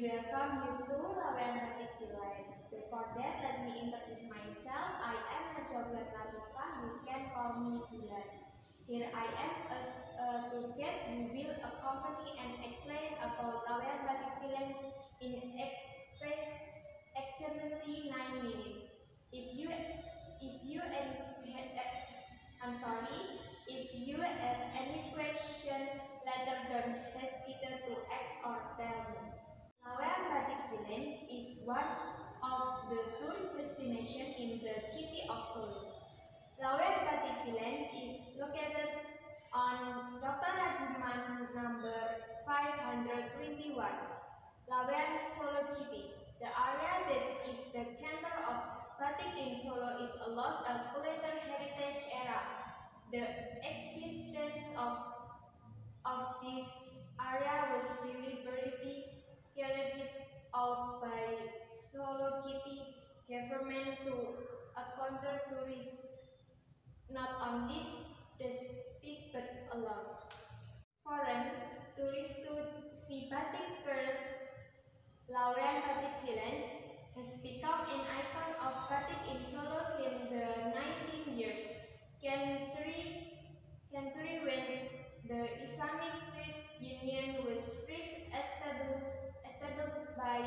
welcome you to Laweyan Batik Village. Before that, let me introduce myself. I am Najwa Bulan Latifah. You can call me Bulan. Here I am as a tour guide who will accompany and explain about Laweyan Batik Village in exactly 9 minutes. If you have any question later, don't hesitate to ask or tell me. Laweyan Batik Village is one of the tourist destinations in the city of Solo. Laweyan Batik Village is located on Dr. Rajiman number 521, Laweyan, Solo City. The area that is the center of batik in Solo is a lost and cultural heritage era. The existence of this area was deliberately carried out by Solo City government to counter tourists, not only domestic but allows foreign tourists to see batik first. Laweyan Batik Village has become an icon of batik in Solo since the 19th years. Country when the Islamic Trade Union was first established by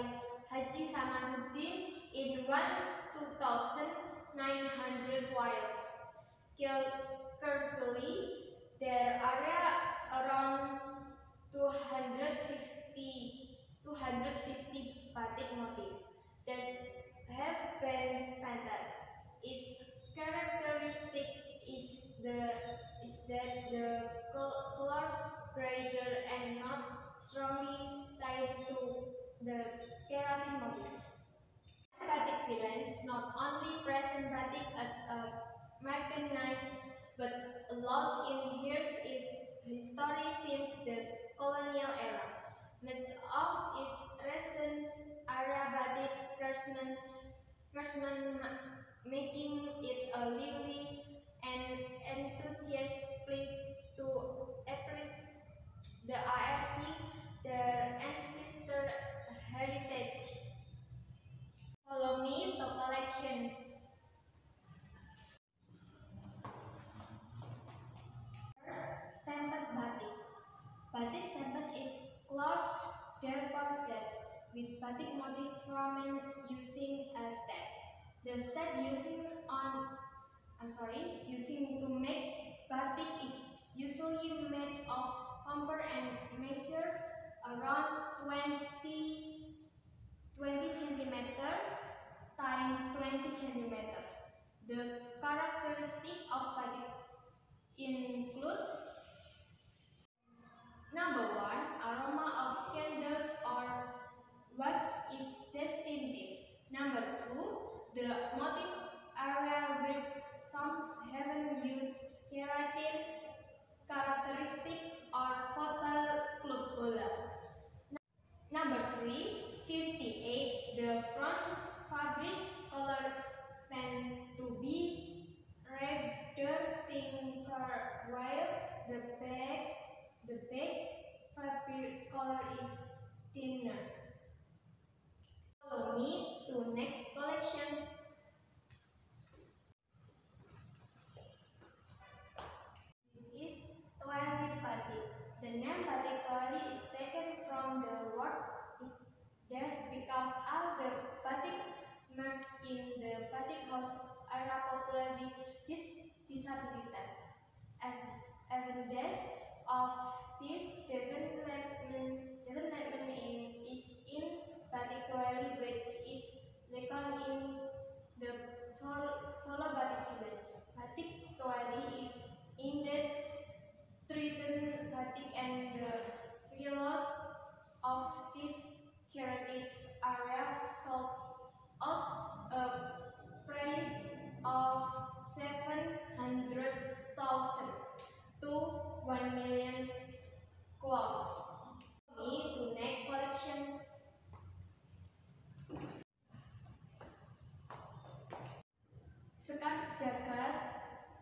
Haji Samanuddin in 2912. Currently, there are around 250 batik motifs that have been painted. Its characteristic is that the colors brighter and not strongly tied to the keratin motif. Batik Village not only present batik as a merchandise but allows in here its history since the colonial era. Much of its residents are batik craftsmen, making it a lively and enthusiast place to appreciate the art, their ancestor heritage. Follow me to collection. First, stamped batik. Batik stamped is cloth decorated with batik motif formed using a stamp. The stamp using to make batik is usually made of copper and measure around 20 cm times 20 cm. The characteristic of batik include number 1, aroma of candles or wax is distinctive. Number 2, the motif area with some haven't used keratin characteristic or focal club bola. Number 3, 58, the front fabric color tend to be redder tinker while the back fabric color is thinner. Follow me to next collection. This is Toali Batik. The name Batik Toali is taken from the word deaf because all the batik marks in the batik house are popular with disabilities. Evidence of this development is in Batik Toali, which is located in the Solo Batik Village. Batik Toali is indeed treated batik and the realize of this creative area sold at a price of 700,000 to 1 million cloth. Me to next collection. Sekat Jagat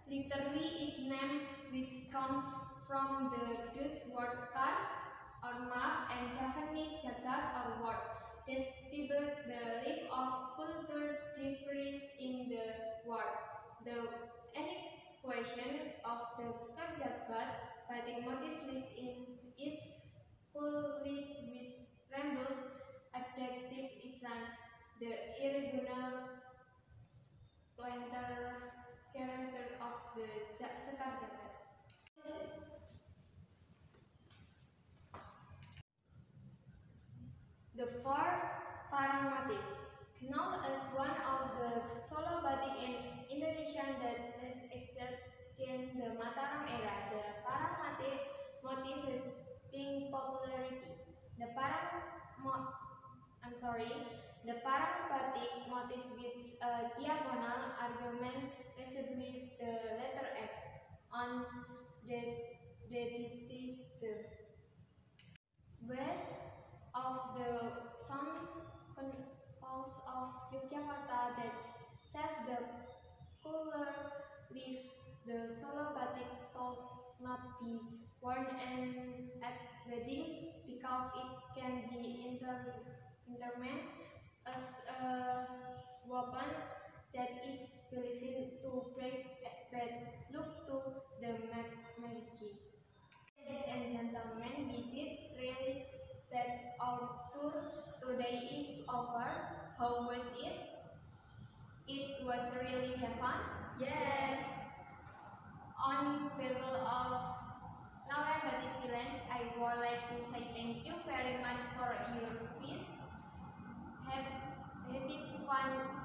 literally is named which comes from the Dutch word kat or map and Japanese jagat or word. The fourth parang motif, known as one of the solo batik in Indonesia that has excelled in the Mataram era. The parang motif has gained popularity. The parang batik motif with a diagonal argument recently the letter S on that it is the west of the sun falls of Yogyakarta that save the cooler leaves the solo batik should not be worn at weddings because it can be interment as a weapon that is believed to break bad luck to the marriage. Ladies and gentlemen, we did realize that our tour today is over. How was it? It was really have fun? Yes! On behalf of Lawan Batik Village, I would like to say thank you very much for your visit. Happy fun